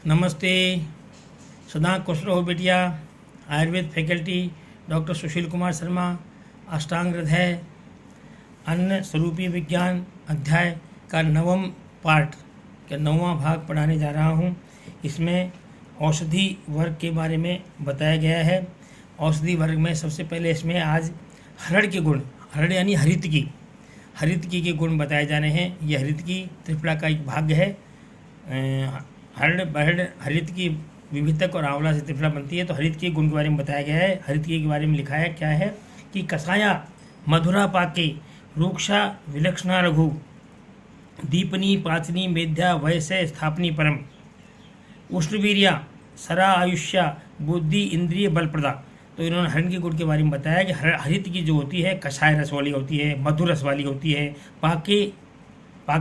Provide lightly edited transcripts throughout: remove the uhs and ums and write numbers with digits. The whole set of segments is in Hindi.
नमस्ते। सदा खुश रहो बेटिया। Ayurveda faculty doctor Sushil Kumar Sharma. अष्टांग हृदय अन्न स्वरूपी विज्ञान अध्याय का 9वां पार्ट का 9वां भाग पढ़ाने जा रहा हूँ। इसमें औषधि वर्ग के बारे में बताया गया है। औषधि वर्ग में सबसे पहले इसमें आज हरड़ के गुण, हरड़ यानी हरितकी के गुण बताए जाने हैं। यह हरितकी त्रिफला का एक भाग है। हरड़ बरड़ हरितकी विभितक और आंवला से त्रिफला बनती है। तो हरितकी के गुण के बारे में बताया गया है। हरितकी के बारे में लिखा है क्या है कि कसाया मधुरा पाके रूक्षा विलक्षणा रघु दीपनी पाचनी मेध्या वयस्य स्थापनी परम उष्णवीर्या सरा आयुष्या बुद्धि इंद्रिय बलप्रदा। तो इन्होंने हरण के गुण के बारे में बताया कि हरित की जो होती है कषाय रस वाली होती है, मधुर रस वाली होती है, पाक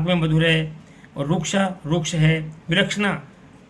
में मधुर है, और रुक्ष है, विलक्षणा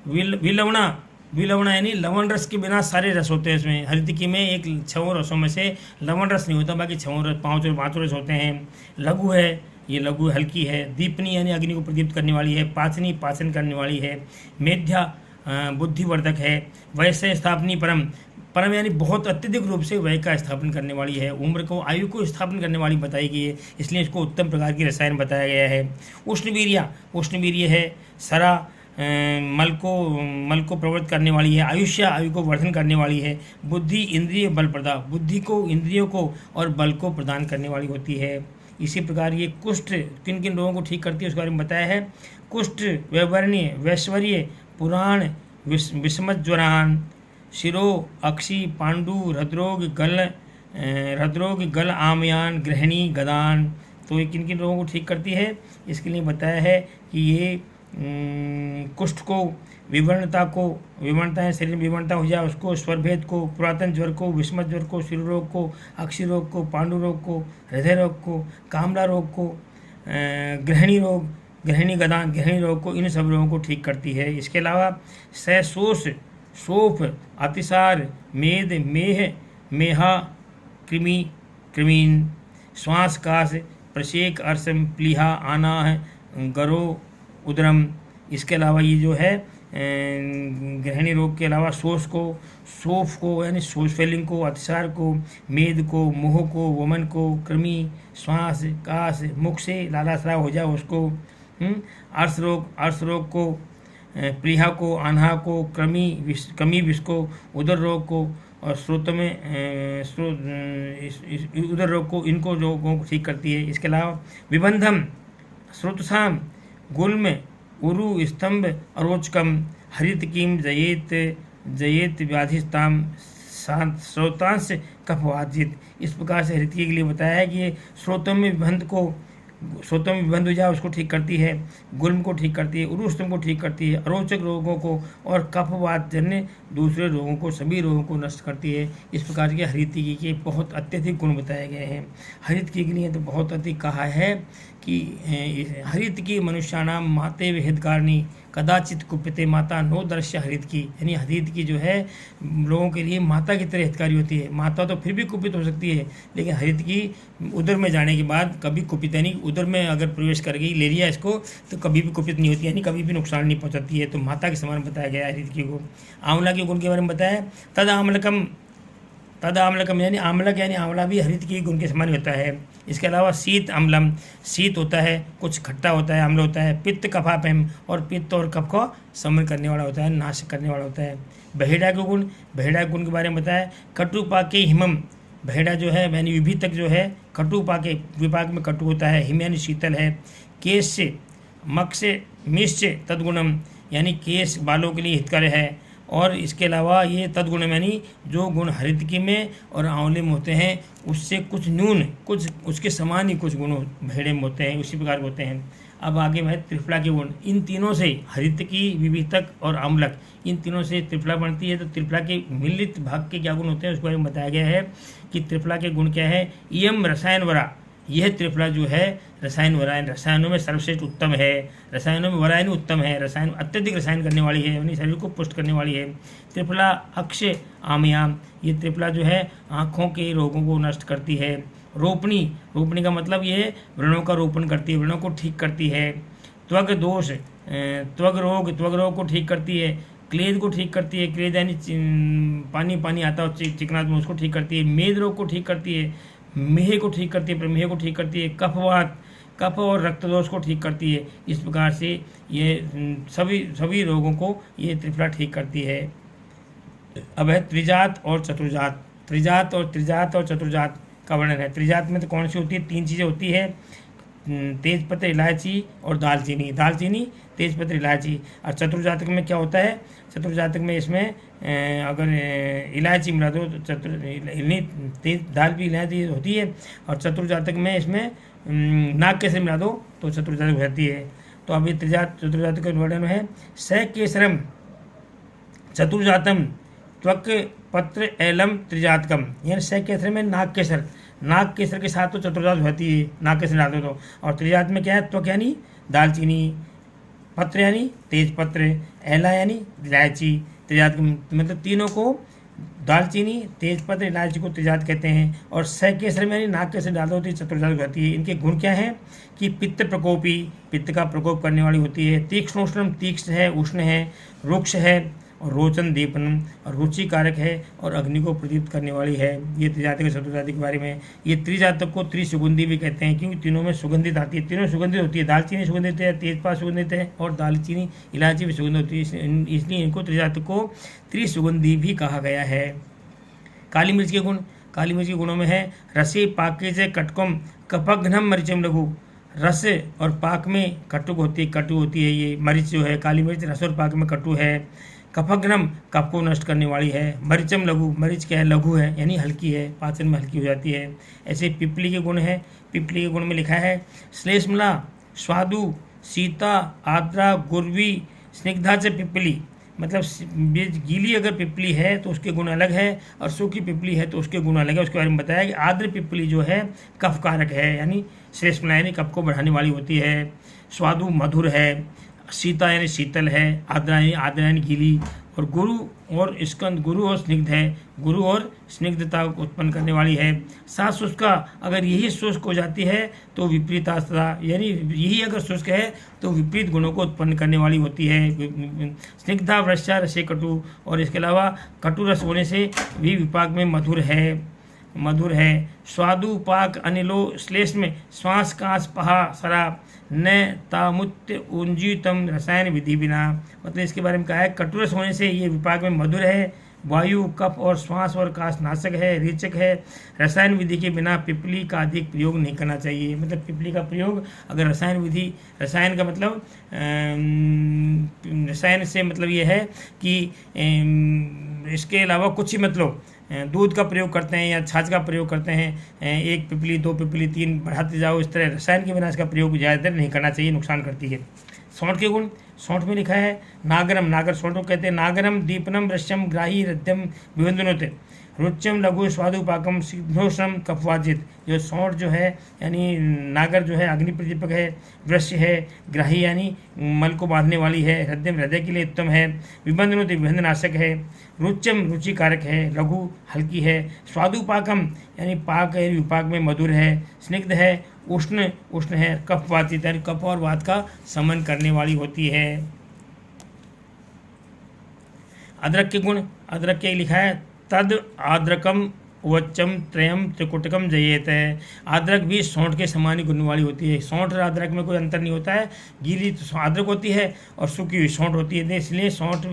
विलवणा यानी लवण रस के बिना सारे रस होते हैं। इसमें हरितकी में एक 6 रसों में से लवण रस नहीं होता, बाकी 6 रस 5 रस होते हैं। लघु है, ये लघु हल्की है। दीपनी यानी अग्नि को प्रदीप्त करने वाली है। पाचनी पाचन करने वाली है। मेध्या बुद्धिवर्धक है। वैसे स्थापनी परम यानी बहुत अत्यधिक रूप से वय का स्थापन करने वाली है। उम्र को आयु को स्थापन करने वाली बताई गई है, इसलिए इसको उत्तम प्रकार की रसायन बताया गया है। उष्णवीर्य है। सरा मल को प्रवृत्त करने वाली है। आयुष्या आयु को वर्धन करने वाली है। बुद्धि इंद्रिय बल प्रदा बुद्धि को इंद्रियों को और बल को प्रदान करने वाली होती है। इसी प्रकार ये कुष्ठ किन किन रोगों को ठीक करती है उसके बारे में बताया है। कुष्ठ वैवर्ण्य वैश्वर्य पुराण विषमज्वरान शिरो अक्षी पांडु हृदरोग गल आमयान गृहिणी गदान। तो ये किन किन रोगों को ठीक करती है इसके लिए बताया है कि ये कुष्ठ को, विवरणता है, शरीर में विवरणता हो जाए उसको, स्वरभेद को, पुरातन ज्वर को, विषमत ज्वर को, शिरो रोग को, अक्षी रोग को, पांडु रोग को, हृदय रोग को, कामला रोग को, गृहिणी गदान गृहिणी रोग को, इन सब रोगों को ठीक करती है। इसके अलावा सहसोष शोफ अतिसार मेद मेहा कृमीन श्वास काश प्रशेक अर्सम प्लीहा आना है गरो उदरम। इसके अलावा ये जो है गृहिणी रोग के अलावा शोफ को यानी शोष फेलिंग को, अतिसार को, मेद को, मोह को, वमन को, कृमि, श्वास काश, मुख से लाला स्राव हो जाए उसको, अर्श रोग को, प्लीहा को, आन्हा को, कमी विष को, उदर रोग को, और उदर रोग को, इनको रोगों को ठीक करती है। इसके अलावा विबंधम श्रुतसाम गुल्म उरु स्तंभ अरोचकम हरितकीम जयेत व्याधिस्ताम श्रोतांश कफवाजित। इस प्रकार से हरितकी के लिए बताया है कि ये श्रोतों में विबंध हो जाए उसको ठीक करती है, गुल्म को ठीक करती है, उरुस्तम को ठीक करती है, अरोचक रोगों को और कफवात जन्य दूसरे रोगों को, सभी रोगों को नष्ट करती है। इस प्रकार के हरितकी के बहुत अत्यधिक गुण बताए गए हैं। हरितकी के लिए तो बहुत अधिक कहा है कि हरितकी मनुष्याणाम माते हितकारिणी कदाचित कुपिते माता नो दृश्य हरितकी, यानी हरितकी जो है लोगों के लिए माता की तरह हितकारी होती है। माता तो फिर भी कुपित हो सकती है, लेकिन हरितकी उदर में जाने के बाद कभी कुपित यानी उदर में अगर प्रवेश कर गई, ले लिया इसको, तो कभी भी कुपित नहीं होती, यानी कभी भी नुकसान नहीं पहुँचाती है। तो माता के समान बताया गया है हरितकी को। आंवला के गुण के बारे में बताया तद आमलकम यानी आमलक यानी आंवला भी हरितकी के गुण के समान होता है। इसके अलावा शीत अम्लम, शीत होता है, कुछ खट्टा होता है, अम्ल होता है। पित्त कफापहम और पित्त और कफ को समन करने वाला होता है, नाश करने वाला होता है। बहेड़ा के गुण के बारे में बताया। कटु पाके हिमम, बहेड़ा जो है यानी विभितक जो है, कटु पाके विपाक में कटु होता है, हिम यानी शीतल है। केश से मक्ष मिश्च तदगुणम यानी केश बालों के लिए हितकर है। और इसके अलावा ये तदगुण यानी जो गुण हरितकी में और आंवले में होते हैं उससे कुछ न्यून, कुछ उसके समान ही कुछ गुण भेड़े में होते हैं, उसी प्रकार के होते हैं। अब आगे है त्रिफला के गुण। इन तीनों से हरितकी, विभितक और आम्लक, इन तीनों से त्रिफला बनती है। तो त्रिफला के मिलित भाग के क्या गुण होते हैं उसके बारे में बताया गया है कि त्रिफला के गुण क्या है। इयम रसायन वरा, यह त्रिफला जो है रसायनों में सर्वश्रेष्ठ उत्तम है। रसायनों में वरायन उत्तम है, रसायन अत्यधिक रसायन करने वाली है, यानी शरीर को पुष्ट करने वाली है। त्रिफला अक्ष आमयाम, ये त्रिफला जो है आँखों के रोगों को नष्ट करती है। रोपणी का मतलब ये है व्रणों का रोपण करती है, व्रणों को ठीक करती है। त्वग दोष त्वग रोग को ठीक करती है। क्लेद को ठीक करती है, क्लेद यानी पानी पानी आता है चिकनाहट में, उसको ठीक करती है। मेद रोग को ठीक करती है, मेह को ठीक करती है, प्रमेह को ठीक करती है। कफवात, कफ और रक्त दोष को ठीक करती है। इस प्रकार से ये सभी रोगों को ये त्रिफला ठीक करती है। अब है त्रिजात और चतुर्जात। त्रिजात और चतुर्जात का वर्णन है। त्रिजात में तो कौन सी होती है? 3 चीज़ें होती है, तेजपत्र, इलायची और दालचीनी तेजपत्र, इलायची। और चतुर्जातक में क्या होता है? चतुर्जातक में इसमें अगर इलायची मिला दो तो तेज दाल भी इलायची होती है। और चतुर्जातक में इसमें नाग केसर मिला दो तो चतुर्जातक हो जाती है। तो अभी चतुर्जातक का वर्णन है। स केसरम चतुर्जातम त्वक पत्र एलम त्रिजातकम, यानी स केसर में नाग केसर के साथ तो चतुर्जात होती है, नाग केसर डाल दो तो। और त्रिजात में क्या है? त्वक यानी दालचीनी, पत्र यानी तेजपत्र, एला यानी इलायची। त्रिजात मतलब तीनों को, दालचीनी, तेजपत्र, इलायची को त्रिजात कहते हैं। और स केसर में यानी नाग केसर डाल दो तो चतुर्जात होती है। इनके गुण क्या हैं कि पित्त प्रकोपी, पित्त का प्रकोप करने वाली होती है। तीक्ष्णोष्णम, तीक्ष्ण है, उष्ण है, रुक्ष है, और रोचन दीपनम, और रुचिकारक है, और अग्नि को प्रदीप्त करने वाली है। ये त्रिजातक और चतुर्जातक के बारे में। ये त्रिजातक को त्रिसुगंधी भी कहते हैं, क्योंकि तीनों में सुगंधित आती है, तीनों सुगंधित होती है। दालचीनी सुगंधित है, तेजपात सुगंधित है, और दालचीनी इलायची भी सुगंधित होती है, इसलिए इनको त्रिजातक को त्रिसुगंधी भी कहा गया है। काली मिर्च के गुण। काली मिर्च के गुणों में है रसी पाकेज कटकम कपघ्नम मरिचम लघु। रस और पाक में कटु होती है। ये मरिच जो है, काली मिर्च रस और पाक में कटु है। कफग्नम, कफ को नष्ट करने वाली है। मरिचम लघु, मरिच क्या है? लघु है, यानी हल्की है, पाचन में हल्की हो जाती है। ऐसे पिपली के गुण है। पिपली के गुण में लिखा है श्लेष्मला स्वादु सीता आद्रा गुर्वी स्निग्धा से पिपली। मतलब गीली अगर पिपली है तो उसके गुण अलग है, और सूखी पिपली है तो उसके गुण अलग है। उसके बारे में बताया कि आद्र पिपली जो है कफ कारक है, यानी श्लेष्मला यानी कफ को बढ़ाने वाली होती है। स्वादु मधुर है, सीता यानी शीतल है, आद्रा यानी गीली। और गुरु और स्कंद, गुरु और स्निग्ध है, गुरु और स्निग्धता को उत्पन्न करने वाली है। सा शुष्का, अगर यही शुष्क हो जाती है तो विपरीतास्ता, यानी यही अगर शुष्क है तो विपरीत गुणों को उत्पन्न करने वाली होती है। स्निग्धा वृक्षा रसे कटु, और इसके अलावा कटु रस होने से भी विपाक में मधुर है। स्वादु पाक अनिलो श्लेष में श्वास काश पहा सरा न तामुत्य ऊंजीतम रसायन विधि बिना। मतलब इसके बारे में कहा है कटुरस होने से ये विपाक में मधुर है, वायु, कफ और श्वास और काश नाशक है, रेचक है। रसायन विधि के बिना पिपली का अधिक प्रयोग नहीं करना चाहिए। मतलब पिपली का प्रयोग अगर रसायन का मतलब रसायन से मतलब ये है कि इसके अलावा कुछ ही मतलब दूध का प्रयोग करते हैं या छाछ का प्रयोग करते हैं, 1 पिपली 2 पिपली 3 बढ़ाते जाओ, इस तरह रसायन के बिना इसका प्रयोग ज़्यादा नहीं करना चाहिए, नुकसान करती है। सौंठ के गुण। सौंठ में लिखा है नागर सौंठ को कहते हैं नागरम दीपनम रश्यम ग्राही रद्यम विबंधनोते रुच्यम लघु स्वादुपाकम सिद्धोषम कफवाजित। जो सौंठ जो है यानी नागर जो है अग्नि प्रदीपक है, वृश्य है, ग्राही यानी मल को बांधने वाली है, हृदय हृदय के लिए उत्तम है, विबंधनोते विबंधनाशक है, रुच्यम रुचिकारक है, लघु हल्की है, स्वादुपाकम यानी पाक है विपाक में मधुर है, स्निग्ध है, उष्ण है, कफवाचित यानी कफ और वात का शमन करने वाली होती है। अदरक के गुण। अदरक के लिखा है तद आद्रकम उवच्चम त्रयम त्रिकुटकम जयेत है। अदरक भी सौंठ के समान ही गुण वाली होती है। सौंठ और अदरक में कोई अंतर नहीं होता है। गीली तो अदरक होती है और सूखी हुई सौंठ होती है, इसलिए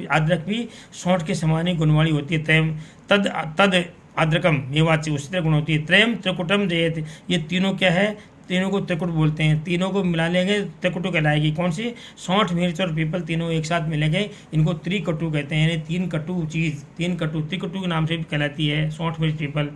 अदरक भी सौंठ के समान ही गुण वाली होती है। तद अदरकम ये वाच्य उसी तरह गुण होती है। त्रयम त्रिकुटम जयेत, ये तीनों क्या है? तीनों को त्रिकुट बोलते हैं। तीनों को मिला लेंगे त्रिकुटु कहलाएगी। कौन सी? सौंठ, मिर्च और पीपल तीनों एक साथ मिलेंगे, इनको त्रिकटु कहते हैं, यानी 3 कटु चीज़, 3 कटु त्रिकटु के नाम से भी कहलाती है सौंठ, मिर्च, पीपल।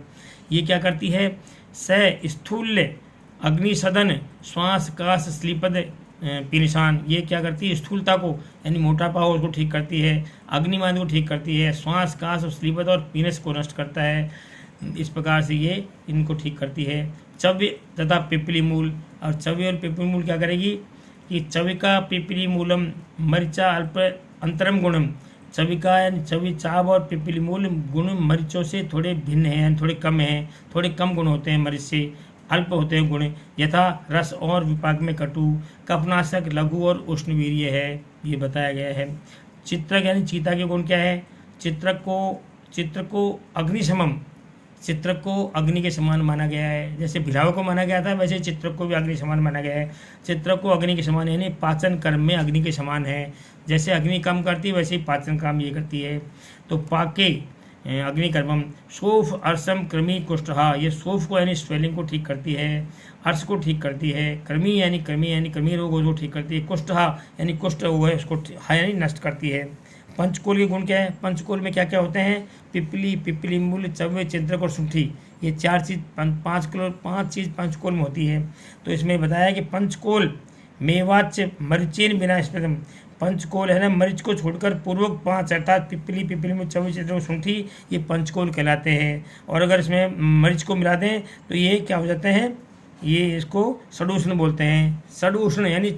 ये क्या करती है? स्थूल्य अग्निसदन श्वास काश स्लीपद पिनिशान, ये क्या करती है? स्थूलता को यानी मोटापा हो उसको ठीक करती है, अग्निमान को ठीक करती है, श्वास काश और स्लीपद और पीनस को नष्ट करता है। इस प्रकार से ये इनको ठीक करती है। चव्य तथा पिपली मूल। और चव्य और पिपली मूल क्या करेगी कि चविका पिपली मूलम मरिचा अल्प अंतरम गुणम। चविका यानी चवि चाव और पिपली मूल गुण मरीचों से थोड़े भिन्न हैं, थोड़े कम हैं, थोड़े कम गुण होते हैं मरीच से, अल्प होते हैं गुण। यथा रस और विपाक में कटु, कफनाशक, लघु और उष्णवीर्य है, ये बताया गया है। चित्रक यानी चीता के गुण क्या है? चित्र को अग्निशमम, चित्रक को अग्नि के समान माना गया है। जैसे भिलाव को माना गया था, वैसे चित्रक को भी अग्नि के समान माना गया है। चित्रक को अग्नि के समान यानी पाचन कर्म में अग्नि के समान है। जैसे अग्नि काम करती है वैसे ही पाचन काम ये करती है। तो पाके अग्नि कर्मम। शोफ अर्सम कृमि कुष्ठहा, ये शोफ को यानी स्वेलिंग को ठीक करती है, अर्श को ठीक करती है, कृमि यानी कृमि रोग को ठीक करती है, कुष्ठहा यानी कुष्ठ रोग है उसको यानी नष्ट करती है। पंचकोल के गुण क्या है? पंचकोल में क्या क्या होते हैं? पिपली, पिपली मूल, चव्वे, चिंतक और सुंठी, ये 4 चीज़ 5 चीज़ पंचकोल में होती है। तो इसमें बताया कि पंचकोल मेवाच्य मरीचीन बिना स्मृतम, पंचकोल है ना, मरीच को छोड़कर पूर्वक 5 अर्थात पिपली, पिपली मूल, चव्वे, चिंतक और सुंठी, ये पंचकोल कहलाते हैं। और अगर इसमें मरीच को मिला दें तो ये क्या हो जाते हैं? ये इसको षडूष्ण बोलते हैं। षडूष्ण यानी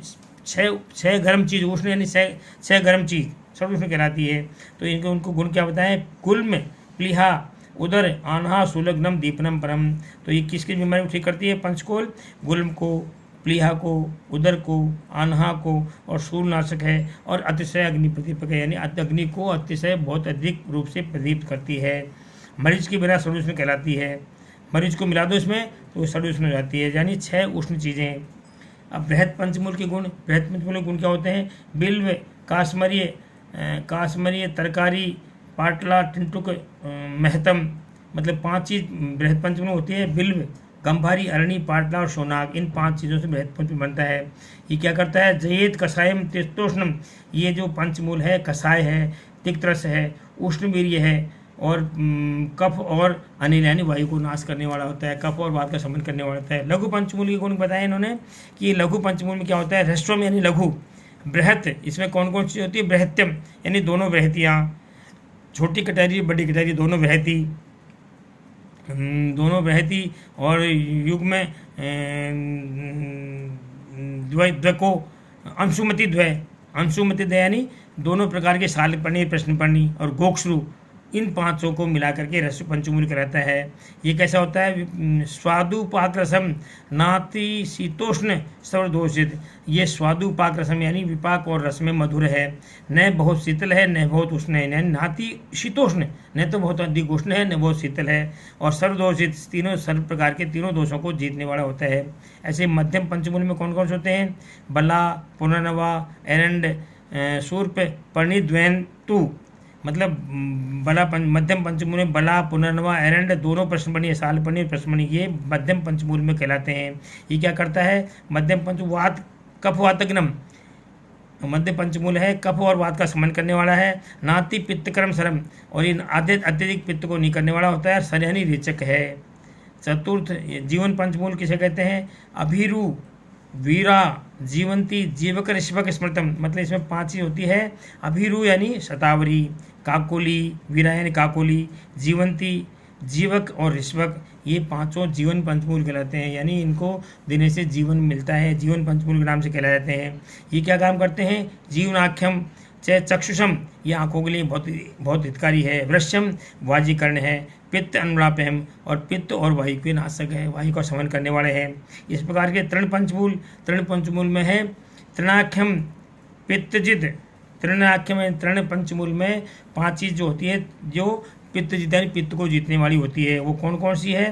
6 गर्म चीज़, उष्ण यानी 6 गर्म चीज़ षडूष्ण कहलाती है। तो उनको गुण क्या बताएं? गुल्म, प्लीहा, उदर, आन्हा, सुलग्नम, दीपनम, परम। तो ये किसकी बीमारी को ठीक करती है? पंचकोल गुल्म को, प्लीहा को, उदर को, आन्हा को और शूलनाशक है। और अतिशय अग्नि प्रदीपक है, यानी अग्नि को अतिशय बहुत अधिक रूप से प्रदीप्त करती है। मरीच के बिना षडूष्ण कहलाती है। मरीच को मिला दो इसमें तो षडूष्ण हो जाती है, यानी 6 उष्ण चीज़ें हैं। अब बृहत पंचमूल के गुण, बृहत पंचमूल के गुण क्या होते हैं? बिल्व, काश्मरीय, तरकारी, पाटला, टिंटुक, महतम, मतलब 5 चीज़ बृहत पंचमूल होती है। बिल्व, गंभारी, अरणी, पाटला और सोनाग, इन 5 चीज़ों से बृहत पंचमूल बनता है। ये क्या करता है? जयेत, कषायम, तिस्तोष्णम, ये जो पंचमूल है कषाय है, तिक्तरस है, उष्णवीर्य है और कफ और अनिल यानी वायु को नाश करने वाला होता है, कफ और वात का शमन करने वाला होता है। लघु पंचमूल के गुण बताए इन्होंने कि ये लघु पंचमूल में क्या होता है? ह्रस्वम यानी लघु, बृहत, इसमें कौन कौन सी होती है? बृहत्यम यानी दोनों बृहतियाँ, छोटी कटहरी बड़ी कटहरी दोनों बृहती और युग में द्वय को अंशुमति द्वय यानी दोनों प्रकार के सालपर्णी, प्रश्नपर्णी और गोक्षरु, इन 5 को मिला करके रस पंचमूल कहलाता है। ये कैसा होता है? स्वादुपाक रसम, नाति शीतोष्ण सर्वदोषित, ये स्वादुपाक रसम यानी विपाक और रस में मधुर है, न बहुत शीतल है न बहुत उष्ण है, यानी नाति शीतोष्ण, न तो बहुत अधिक उष्ण है न बहुत शीतल है, और सर्वदोषित, तीनों सर्व प्रकार के तीनों दोषों को जीतने वाला होता है। ऐसे मध्यम पंचमूल में कौन कौन से होते हैं? बला, पुनर्नवा, एरंड, शूर्प, परिद्वैन तु, मतलब मध्यम पंचमूल में बला, पुनर्नवा, एरंड दोनों प्रश्नपर्णी, सालपर्णी, प्रश्नपर्णी, ये मध्यम पंचमूल में कहलाते हैं। ये क्या करता है? मध्यम पंचमूल वात, कफ, वातग्नम, मध्य पंचमूल है, कफ और वात का शमन करने वाला है। नाति, पित्त, कर्म, शरम, और इन अत्यधिक पित्त को नहीं करने वाला होता है। सर यानी रेचक है। चतुर्थ जीवन पंचमूल किसे कहते हैं? अभिरु, वीरा, जीवंती, जीवक, ऋषभक, स्मृतम, मतलब इसमें 5 चीज़ होती है। अभिरु यानी शतावरी, काकोली, वीरा यानी काकोली, जीवंती, जीवक और ऋषभक, ये 5 जीवन पंचमूल कहलाते हैं, यानी इनको देने से जीवन मिलता है, जीवन पंचमूल के नाम से कहलाए जाते हैं। ये क्या काम करते हैं? जीवनाख्यम च चक्षुषम, ये आँखों के लिए बहुत हितकारी है। वृश्यम वाजीकरण है। पित्त अनुलापहम, और पित्त और वायु के नाशक है, वायु का शमन करने वाले हैं। इस प्रकार के तृण पंचमूल में है तृणाख्यम, पित्तजित, तृणाख्यम तृण पंचमूल में 5 चीज़ जो होती है जो पित्तजित यानी पित्त को जीतने वाली होती है। वो कौन कौन सी है?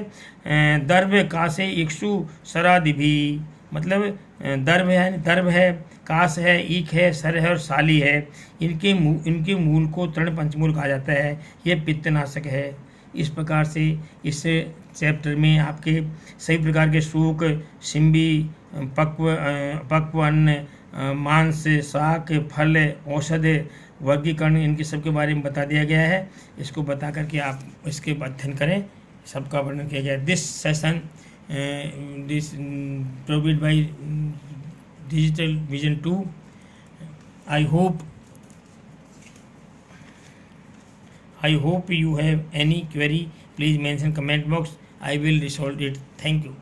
दर्भ, कासे, इक्षु, सरादि भी, मतलब दर्भ है, कास है, ईख है, सर है और साली है। इनके मूल को तृण पंचमूल कहा जाता है। ये पित्तनाशक है। इस प्रकार से इस चैप्टर में आपके सभी प्रकार के सूक, सिम्बी, पक्व अन्न, मांस, शाक, फल, औषध, वर्गीकरण, इनके सब के बारे में बता दिया गया है। इसको बता करके आप इसके अध्ययन करें, सबका वर्णन किया गया है। This session this provided by digital vision 2। I hope you have any query. Please mention comment box. I will resolve it. Thank you.